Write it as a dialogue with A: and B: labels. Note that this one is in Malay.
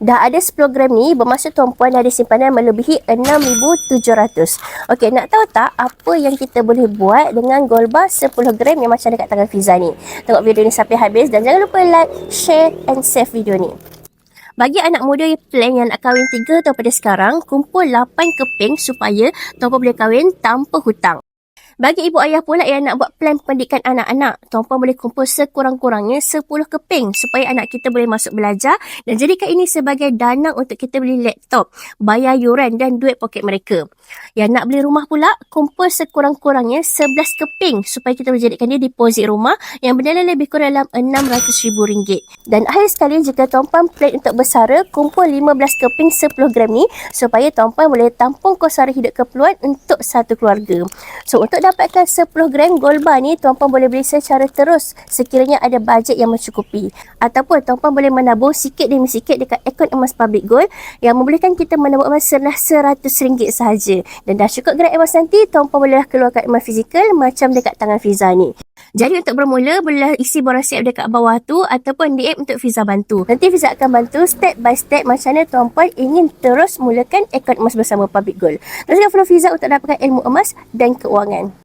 A: Dah ada 10 gram ni, bermaksud tuan-puan ada simpanan melebihi 6,700. Okey, nak tahu tak apa yang kita boleh buat dengan gold bar 10 gram yang macam dekat tangan Fiza ni? Tengok video ni sampai habis dan jangan lupa like, share and save video ni. Bagi anak muda plan yang nak kahwin 3 tahun pada sekarang, kumpul 8 keping supaya tuan-puan boleh kahwin tanpa hutang. Bagi ibu ayah pula yang nak buat plan pendidikan anak-anak, tuan-puan boleh kumpul sekurang-kurangnya 10 keping supaya anak kita boleh masuk belajar dan jadikan ini sebagai dana untuk kita beli laptop, bayar yuran dan duit poket mereka. Yang nak beli rumah pula, kumpul sekurang-kurangnya 11 keping supaya kita boleh jadikan dia deposit rumah yang bernilai lebih kurang dalam RM600,000. Dan akhir sekali, jika tuan-puan plan untuk bersara, kumpul 15 keping 10 gram ni supaya tuan-puan boleh tampung kos sara hidup keperluan untuk satu keluarga. So, untuk dapatkan 10 gram gold bar ni, tuan-puan boleh beli secara terus sekiranya ada bajet yang mencukupi. Ataupun tuan-puan boleh menabung sikit demi sikit dekat akaun emas public gold yang membolehkan kita menabung emas RM100 sahaja. Dan dah cukup gerak emas nanti, tuan-puan bolehlah keluarkan emas fizikal macam dekat tangan Fiza ni. Jadi untuk bermula, bolehlah isi borang siap dekat bawah tu ataupun DM untuk Fiza bantu. Nanti Fiza akan bantu step by step macam mana tuan-puan ingin terus mulakan akaun emas bersama public gold. Dan juga follow Fiza untuk dapatkan ilmu emas dan keuangan.